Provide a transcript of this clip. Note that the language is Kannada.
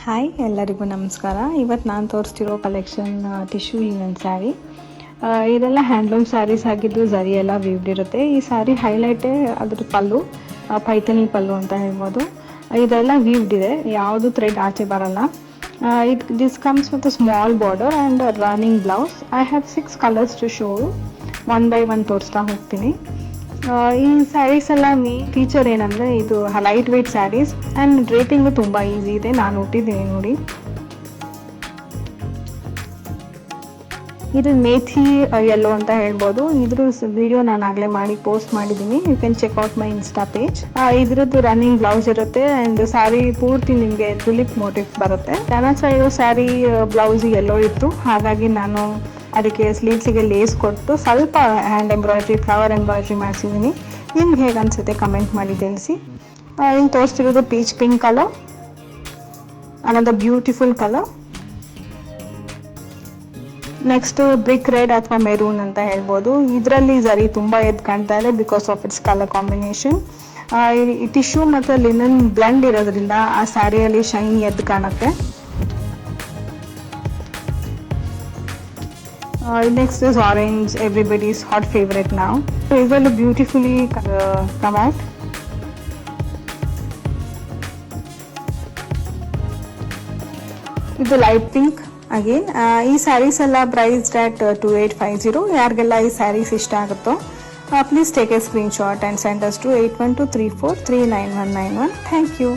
ಹಾಯ್ ಎಲ್ಲರಿಗೂ ನಮಸ್ಕಾರ. ಇವತ್ತು ನಾನು ತೋರಿಸ್ತಿರೋ ಕಲೆಕ್ಷನ್ ಟಿಶ್ಯೂ ಲಿನನ್ ಸ್ಯಾರಿ. ಇದೆಲ್ಲ ಹ್ಯಾಂಡ್ಲೂಮ್ ಸ್ಯಾರೀಸ್ ಆಗಿದ್ದು ಝರಿ ಎಲ್ಲ ವೀವ್ಡ್ ಇರುತ್ತೆ. ಈ ಸ್ಯಾರಿ ಹೈಲೈಟೇ ಅದ್ರ ಪಲ್ಲು, ಪೈಥನಿ ಪಲ್ಲು ಅಂತ ಹೇಳ್ಬೋದು. ಇದೆಲ್ಲ ವೀವ್ಡ್ ಇದೆ, ಯಾವುದು ಥ್ರೆಡ್ ಆಚೆ ಬರಲ್ಲ. This comes with small border and running blouse. I have 6 colours to show. One by one ತೋರಿಸ್ತಾ ಹೋಗ್ತೀನಿ. ಈ ಸ್ಯಾರೀಸ್ ಎಲ್ಲ ಫೀಚರ್ ಏನಂದರೆ ಇದು light weight saris and draping ತುಂಬ ಈಸಿ ಇದೆ. ನಾನು ಹುಟ್ಟಿದ್ದೀನಿ ನೋಡಿ. ಇದು ಮೇಥಿ ಯೆಲ್ಲೋ ಅಂತ ಹೇಳ್ಬೋದು. ಇದ್ರ ವಿಡಿಯೋ ನಾನು ಆಗಲೇ ಮಾಡಿ ಪೋಸ್ಟ್ ಮಾಡಿದ್ದೀನಿ. You can check out my insta page. ಇದ್ರದ್ದು ರನ್ನಿಂಗ್ ಬ್ಲೌಸ್ ಇರುತ್ತೆ ಆ್ಯಂಡ್ ಸ್ಯಾರಿ ಪೂರ್ತಿ ನಿಮಗೆ ತುಲಿಪ್ ಮೋಟಿವ್ ಬರುತ್ತೆ. ನನ್ನ ಸೈಡು ಸ್ಯಾರಿ ಬ್ಲೌಸ್ ಯೆಲ್ಲೋ ಇತ್ತು, ಹಾಗಾಗಿ ನಾನು ಅದಕ್ಕೆ ಸ್ಲೀವ್ಸಿಗೆ ಲೇಸ್ ಕೊಟ್ಟು ಸ್ವಲ್ಪ ಹ್ಯಾಂಡ್ ಎಂಬ್ರಾಯ್ಡ್ರಿ, ಫ್ಲವರ್ ಎಂಬ್ರಾಯ್ಡ್ರಿ ಮಾಡಿಸಿದ್ದೀನಿ. ನಿಮ್ಗೆ ಹೇಗೆ ಅನಿಸುತ್ತೆ ಕಮೆಂಟ್ ಮಾಡಿ ತಿಳಿಸಿ. ಇನ್ನು ತೋರಿಸ್ತಿರೋದು peach pink colour, another beautiful colour. Next brick red ಅಥವಾ ಮೆರೂನ್ ಅಂತ ಹೇಳ್ಬೋದು. ಇದರಲ್ಲಿ ಝರಿ ತುಂಬ ಎದ್ದು ಕಾಣ್ತಾ ಇದೆ because of its colour combination. ಈ ಟಿಶ್ಯೂ ಮತ್ತು ಲಿನನ್ ಬ್ಲೆಂಡ್ ಇರೋದ್ರಿಂದ ಆ ಸ್ಯಾರಿಯಲ್ಲಿ ಶೈನ್ ಎದ್ದು ಕಾಣುತ್ತೆ. Next is orange, everybody's hot favorite now. So it will beautifully come out. ಇದು ಲೈಟ್ ಪಿಂಕ್ ಅಗೇನ್. ಈ ಸ್ಯಾರೀಸ್ ಎಲ್ಲ ಪ್ರೈಸ್ಡ್ ಅಟ್ 2850. ಯಾರಿಗೆಲ್ಲ ಈ ಸ್ಯಾರೀಸ್ ಇಷ್ಟ ಆಗುತ್ತೋ please take a screenshot and send us to 8123439191. Thank you.